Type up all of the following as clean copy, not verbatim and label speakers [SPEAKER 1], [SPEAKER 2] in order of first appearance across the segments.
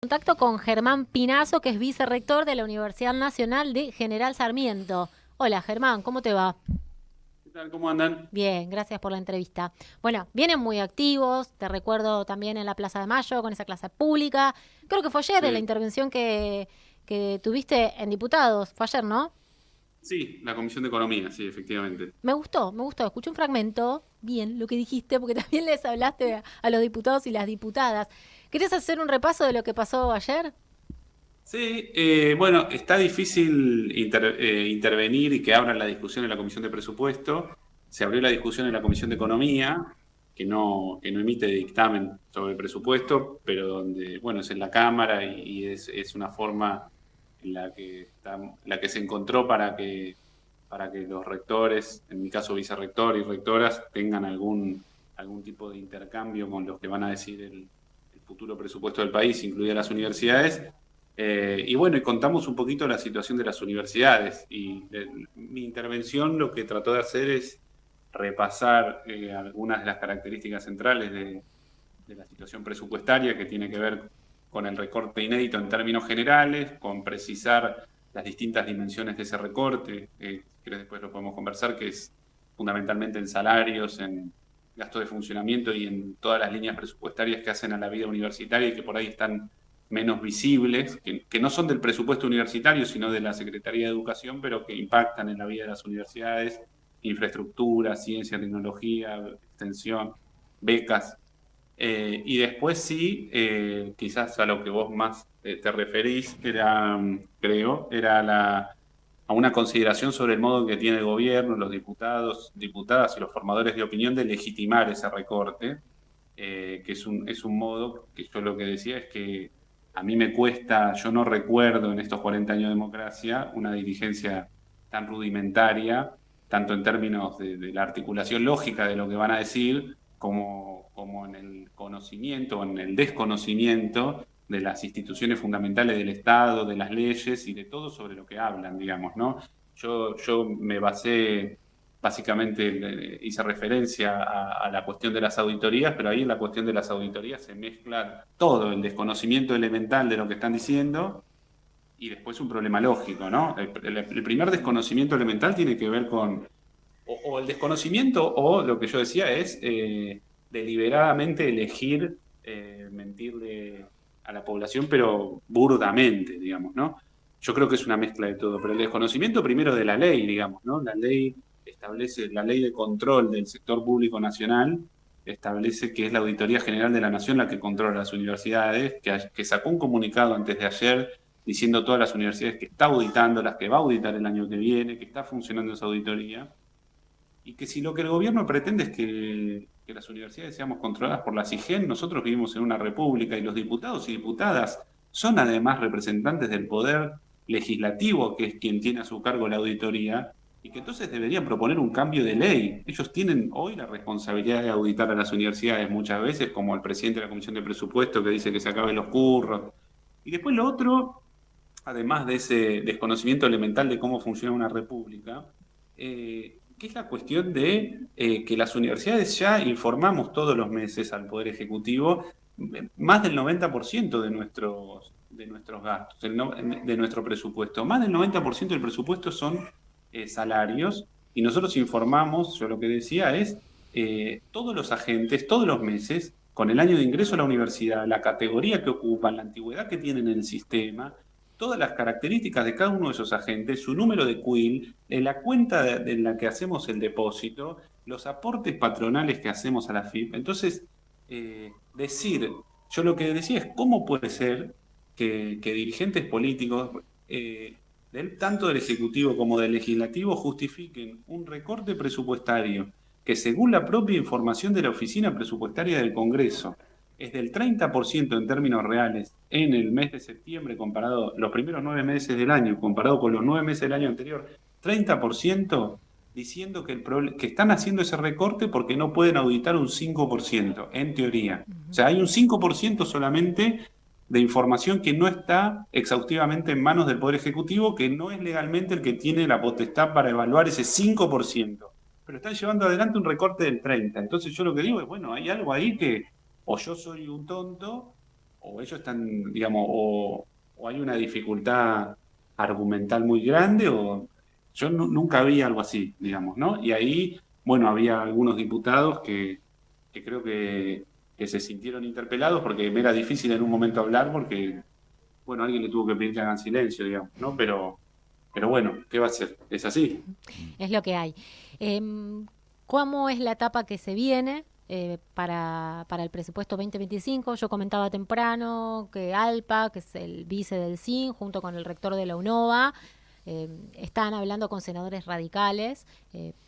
[SPEAKER 1] Contacto con Germán Pinazo, que es vicerrector de la Universidad Nacional de General Sarmiento. Hola Germán, ¿cómo te va?
[SPEAKER 2] ¿Qué tal? ¿Cómo andan?
[SPEAKER 1] Bien, gracias por la entrevista. Bueno, vienen muy activos, te recuerdo también en la Plaza de Mayo con esa clase pública. Creo que fue ayer la
[SPEAKER 2] Sí,
[SPEAKER 1] intervención que tuviste en diputados, fue ayer, ¿no?
[SPEAKER 2] sí, la Comisión de Economía, sí, efectivamente.
[SPEAKER 1] Me gustó, escuché un fragmento, bien, lo que dijiste, porque también les hablaste a los diputados y las diputadas. ¿Querés hacer un repaso de lo que pasó ayer?
[SPEAKER 2] Sí, bueno, está difícil intervenir y que abran la discusión en la Comisión de Presupuesto. Se abrió la discusión en la Comisión de Economía, que no emite dictamen sobre el presupuesto, pero donde, bueno, es en la Cámara y es una forma en la que se encontró para que los rectores, en mi caso vicerrector y rectoras, tengan algún tipo de intercambio con los que van a decir el futuro presupuesto del país, incluidas las universidades. Y bueno, y contamos un poquito la situación de las universidades. Mi intervención lo que trató de hacer es repasar algunas de las características centrales de la situación presupuestaria que tiene que ver con el recorte inédito en términos generales, con precisar las distintas dimensiones de ese recorte, si querés después lo podemos conversar, que es fundamentalmente en salarios, en gasto de funcionamiento y en todas las líneas presupuestarias que hacen a la vida universitaria y que por ahí están menos visibles, que no son del presupuesto universitario, sino de la Secretaría de Educación, pero que impactan en la vida de las universidades, infraestructura, ciencia, tecnología, extensión, becas. Y después sí, quizás a lo que vos más te referís, era a una consideración sobre el modo en que tiene el gobierno, los diputados, diputadas y los formadores de opinión de legitimar ese recorte, que es un modo que yo lo que decía es que a mí me cuesta, yo no recuerdo en estos 40 años de democracia una dirigencia tan rudimentaria, tanto en términos de la articulación lógica de lo que van a decir, como en el conocimiento o en el desconocimiento de las instituciones fundamentales del Estado, de las leyes y de todo sobre lo que hablan, digamos, ¿no? Yo me basé, básicamente hice referencia a la cuestión de las auditorías, pero ahí en la cuestión de las auditorías se mezcla todo, el desconocimiento elemental de lo que están diciendo y después un problema lógico, ¿no? El primer desconocimiento elemental tiene que ver con o el desconocimiento o lo que yo decía es deliberadamente elegir mentirle a la población, pero burdamente, digamos, ¿no? Yo creo que es una mezcla de todo, pero el desconocimiento primero de la ley, digamos, ¿no? La ley establece, la ley de control del sector público nacional establece que es la Auditoría General de la Nación la que controla las universidades, que sacó un comunicado antes de ayer diciendo todas las universidades que está auditando, las que va a auditar el año que viene, que está funcionando esa auditoría y que si lo que el gobierno pretende es que las universidades seamos controladas por la SIGEN, nosotros vivimos en una república y los diputados y diputadas son además representantes del poder legislativo, que es quien tiene a su cargo la auditoría, y que entonces deberían proponer un cambio de ley. Ellos tienen hoy la responsabilidad de auditar a las universidades muchas veces, como el presidente de la Comisión de Presupuesto que dice que se acaben los curros. Y después lo otro, además de ese desconocimiento elemental de cómo funciona una república, que es la cuestión de que las universidades ya informamos todos los meses al Poder Ejecutivo más del 90% de nuestros gastos, de nuestro presupuesto. Más del 90% del presupuesto son salarios y nosotros informamos, yo lo que decía es, todos los agentes, todos los meses, con el año de ingreso a la universidad, la categoría que ocupan, la antigüedad que tienen en el sistema, todas las características de cada uno de esos agentes, su número de quill, la cuenta en la que hacemos el depósito, los aportes patronales que hacemos a la FIP. Entonces, yo lo que decía es cómo puede ser que dirigentes políticos, tanto del Ejecutivo como del Legislativo, justifiquen un recorte presupuestario que según la propia información de la Oficina Presupuestaria del Congreso, es del 30% en términos reales en el mes de septiembre comparado, los primeros 9 meses del año, comparado con los 9 meses del año anterior, 30% diciendo que están haciendo ese recorte porque no pueden auditar un 5% en teoría. O sea, hay un 5% solamente de información que no está exhaustivamente en manos del Poder Ejecutivo, que no es legalmente el que tiene la potestad para evaluar ese 5%, pero están llevando adelante un recorte del 30%. Entonces yo lo que digo es, bueno, hay algo ahí que o yo soy un tonto o ellos están, digamos, o hay una dificultad argumental muy grande, o yo nunca vi algo así, digamos, ¿no? Y ahí, bueno, había algunos diputados que creo que se sintieron interpelados porque me era difícil en un momento hablar porque, bueno, alguien le tuvo que pedir que hagan silencio, digamos, ¿no? Pero bueno, ¿qué va a hacer? Es así.
[SPEAKER 1] Es lo que hay. Em, ¿Cómo es la etapa que se viene para el presupuesto 2025? Yo comentaba temprano que ALPA, que es el vice del CIN, junto con el rector de la UNOVA, están hablando con senadores radicales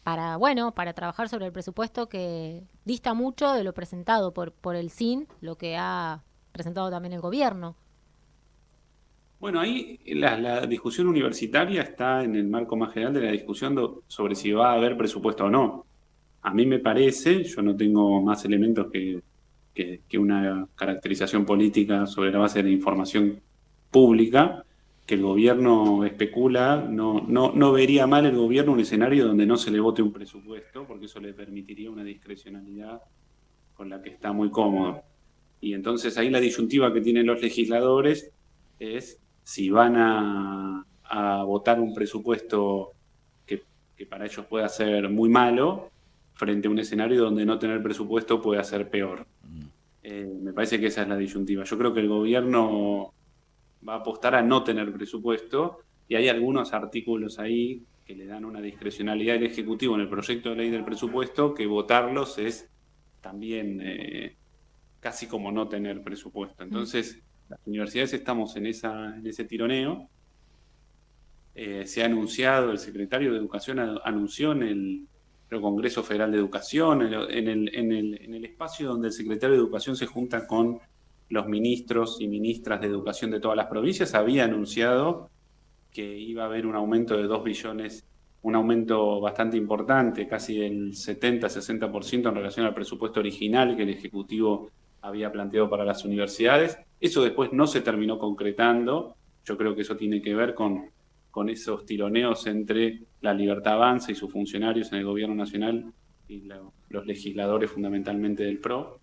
[SPEAKER 1] para trabajar sobre el presupuesto que dista mucho de lo presentado por el CIN, lo que ha presentado también el gobierno.
[SPEAKER 2] Bueno, ahí la discusión universitaria está en el marco más general de la discusión sobre si va a haber presupuesto o no. A mí me parece, yo no tengo más elementos que una caracterización política sobre la base de la información pública, que el gobierno especula, no vería mal el gobierno un escenario donde no se le vote un presupuesto, porque eso le permitiría una discrecionalidad con la que está muy cómodo. Y entonces ahí la disyuntiva que tienen los legisladores es si van a votar un presupuesto que para ellos pueda ser muy malo, frente a un escenario donde no tener presupuesto puede ser peor. Me parece que esa es la disyuntiva. Yo creo que el gobierno va a apostar a no tener presupuesto y hay algunos artículos ahí que le dan una discrecionalidad al Ejecutivo en el proyecto de ley del presupuesto que votarlos es también casi como no tener presupuesto. Entonces, las universidades estamos en ese tironeo. Se ha anunciado, el secretario de Educación anunció en el Congreso Federal de Educación, en el espacio donde el secretario de Educación se junta con los ministros y ministras de Educación de todas las provincias, había anunciado que iba a haber un aumento de 2 billones, un aumento bastante importante, casi del 70-60% en relación al presupuesto original que el Ejecutivo había planteado para las universidades. Eso después no se terminó concretando. Yo creo que eso tiene que ver con esos tironeos entre la Libertad Avanza y sus funcionarios en el gobierno nacional y los legisladores fundamentalmente del PRO.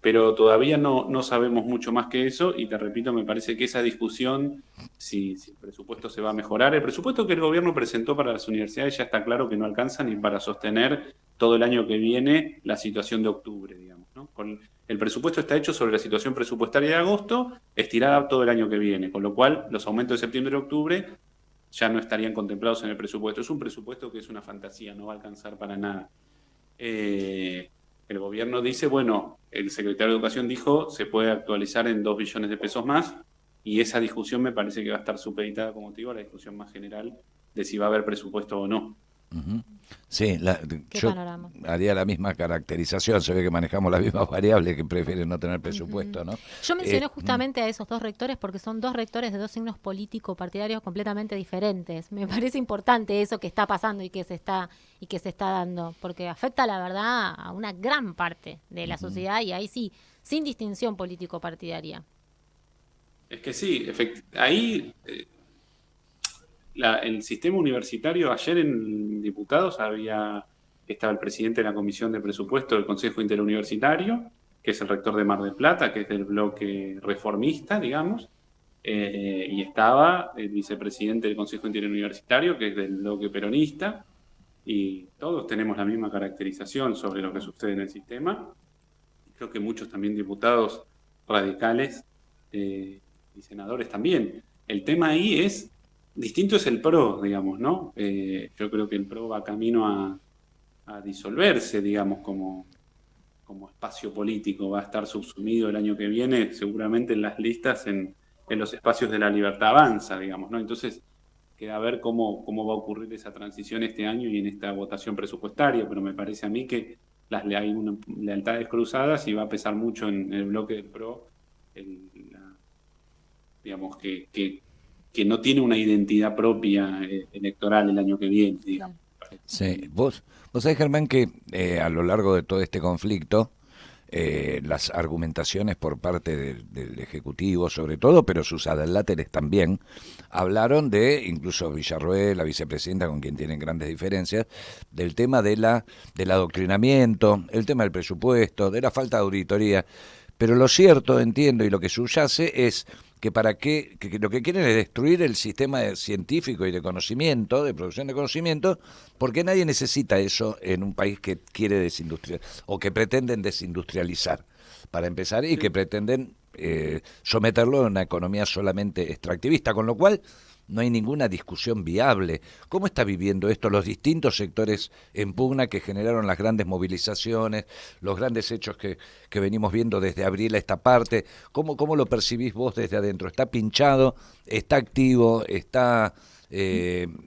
[SPEAKER 2] Pero todavía no sabemos mucho más que eso y te repito, me parece que esa discusión, si el presupuesto se va a mejorar, el presupuesto que el gobierno presentó para las universidades ya está claro que no alcanza ni para sostener todo el año que viene la situación de octubre, digamos, ¿no? El presupuesto está hecho sobre la situación presupuestaria de agosto, estirada todo el año que viene, con lo cual los aumentos de septiembre y octubre ya no estarían contemplados en el presupuesto. Es un presupuesto que es una fantasía, no va a alcanzar para nada. El gobierno dice, bueno, el secretario de Educación dijo, se puede actualizar en 2 billones de pesos más, y esa discusión me parece que va a estar supeditada, como te digo, a la discusión más general de si va a haber presupuesto o no.
[SPEAKER 3] Uh-huh. Sí, yo
[SPEAKER 1] panorama?
[SPEAKER 3] haría la misma caracterización, se ve que manejamos las mismas variables, que prefieren no tener presupuesto, ¿no?
[SPEAKER 1] Yo mencioné justamente a esos dos rectores porque son dos rectores de dos signos político-partidarios completamente diferentes. Me parece importante eso que está pasando y que se está dando, porque afecta, la verdad, a una gran parte de la sociedad y ahí sí, sin distinción político-partidaria.
[SPEAKER 2] Es que sí, ahí el sistema universitario, ayer en diputados estaba el presidente de la Comisión de Presupuesto del Consejo Interuniversitario, que es el rector de Mar del Plata, que es del bloque reformista, digamos, y estaba el vicepresidente del Consejo Interuniversitario, que es del bloque peronista, y todos tenemos la misma caracterización sobre lo que sucede en el sistema. Creo que muchos también diputados radicales y senadores también. El tema ahí distinto es el PRO, digamos, ¿no? Yo creo que el PRO va camino a disolverse, digamos, como espacio político. Va a estar subsumido el año que viene, seguramente en las listas, en los espacios de la Libertad Avanza, digamos, ¿no? Entonces, queda a ver cómo va a ocurrir esa transición este año y en esta votación presupuestaria, pero me parece a mí que hay unas lealtades cruzadas y va a pesar mucho en el bloque del PRO, digamos, que no tiene una identidad propia electoral el año que viene, digamos.
[SPEAKER 3] Sí, vos sabés, Germán, que a lo largo de todo este conflicto, las argumentaciones por parte del Ejecutivo, sobre todo, pero sus adláteres también, hablaron incluso Villarroel, la vicepresidenta, con quien tienen grandes diferencias, del tema del adoctrinamiento, el tema del presupuesto, de la falta de auditoría. Pero lo cierto, entiendo, y lo que subyace es que que lo que quieren es destruir el sistema científico y de conocimiento, de producción de conocimiento, porque nadie necesita eso en un país que quiere desindustrializar, o que pretenden desindustrializar, para empezar, y que pretenden someterlo a una economía solamente extractivista, con lo cual no hay ninguna discusión viable. ¿Cómo está viviendo esto los distintos sectores en pugna que generaron las grandes movilizaciones, los grandes hechos que venimos viendo desde abril a esta parte? ¿Cómo lo percibís vos desde adentro? ¿Está pinchado? ¿Está activo? ¿Está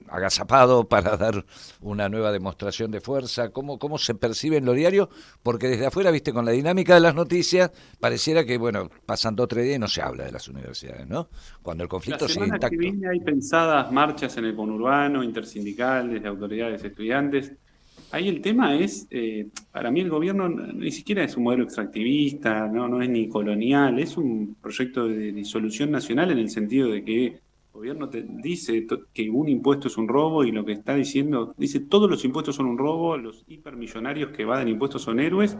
[SPEAKER 3] agazapado para dar una nueva demostración de fuerza? ¿Cómo se percibe en lo diario? Porque desde afuera, viste, con la dinámica de las noticias, pareciera que, bueno, pasan 2 o 3 días y no se habla de las universidades, ¿no? Cuando el conflicto sigue
[SPEAKER 2] La semana que
[SPEAKER 3] intacto.
[SPEAKER 2] viene hay pensadas marchas en el conurbano, intersindicales, de autoridades estudiantes. Ahí el tema es, para mí el gobierno ni siquiera es un modelo extractivista, no es ni colonial, es un proyecto de disolución nacional en el sentido de que el gobierno te dice que un impuesto es un robo y lo que está diciendo, dice todos los impuestos son un robo, los hipermillonarios que evaden impuestos son héroes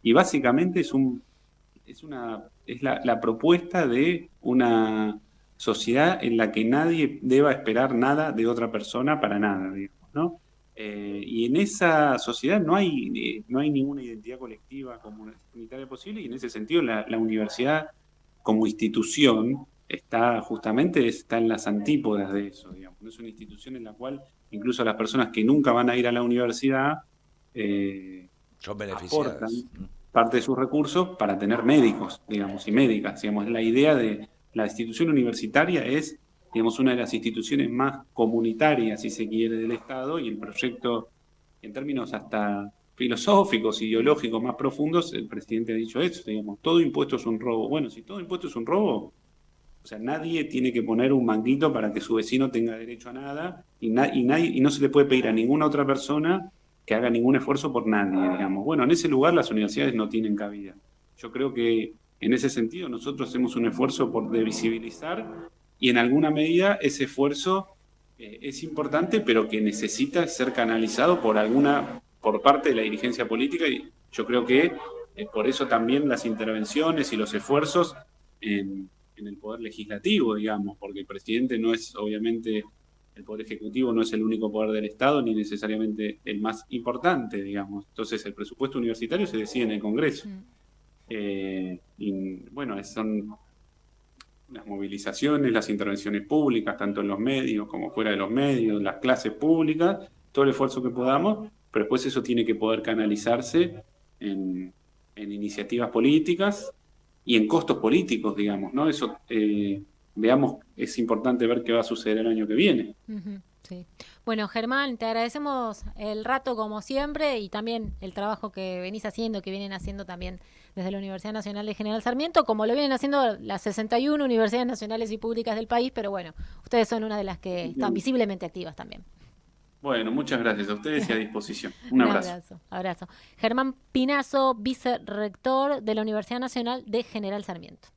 [SPEAKER 2] y básicamente es la propuesta de una sociedad en la que nadie deba esperar nada de otra persona para nada, digamos, ¿no? Y en esa sociedad no hay ninguna identidad colectiva comunitaria posible y en ese sentido la universidad como institución está en las antípodas de eso, digamos. No es una institución en la cual incluso las personas que nunca van a ir a la universidad eh,
[SPEAKER 3] Son beneficiadas.
[SPEAKER 2] aportan parte de sus recursos para tener médicos, digamos, y médicas. Digamos, la idea de la institución universitaria es, digamos, una de las instituciones más comunitarias, si se quiere, del Estado, y el proyecto, en términos hasta filosóficos, ideológicos más profundos, el presidente ha dicho eso, digamos, todo impuesto es un robo. Bueno, si todo impuesto es un robo, o sea, nadie tiene que poner un manguito para que su vecino tenga derecho a nada y no se le puede pedir a ninguna otra persona que haga ningún esfuerzo por nadie, digamos. Bueno, en ese lugar las universidades no tienen cabida. Yo creo que en ese sentido nosotros hacemos un esfuerzo de visibilizar y en alguna medida ese esfuerzo es importante, pero que necesita ser canalizado por parte de la dirigencia política y yo creo que por eso también las intervenciones y los esfuerzos en el poder legislativo, digamos, porque el presidente no es, obviamente, el poder ejecutivo no es el único poder del Estado, ni necesariamente el más importante, digamos. Entonces, el presupuesto universitario se decide en el Congreso. Y bueno, son las movilizaciones, las intervenciones públicas, tanto en los medios como fuera de los medios, las clases públicas, todo el esfuerzo que podamos, pero después eso tiene que poder canalizarse en iniciativas políticas y en costos políticos, digamos, ¿no? Eso, veamos, es importante ver qué va a suceder el año que viene.
[SPEAKER 1] Sí. Bueno, Germán, te agradecemos el rato como siempre y también el trabajo que venís haciendo, que vienen haciendo también desde la Universidad Nacional de General Sarmiento, como lo vienen haciendo las 61 universidades nacionales y públicas del país, pero bueno, ustedes son una de las que están visiblemente activas también.
[SPEAKER 2] Bueno, muchas gracias a ustedes y a disposición. Un abrazo.
[SPEAKER 1] Abrazo. Germán Pinazo, vicerrector de la Universidad Nacional de General Sarmiento.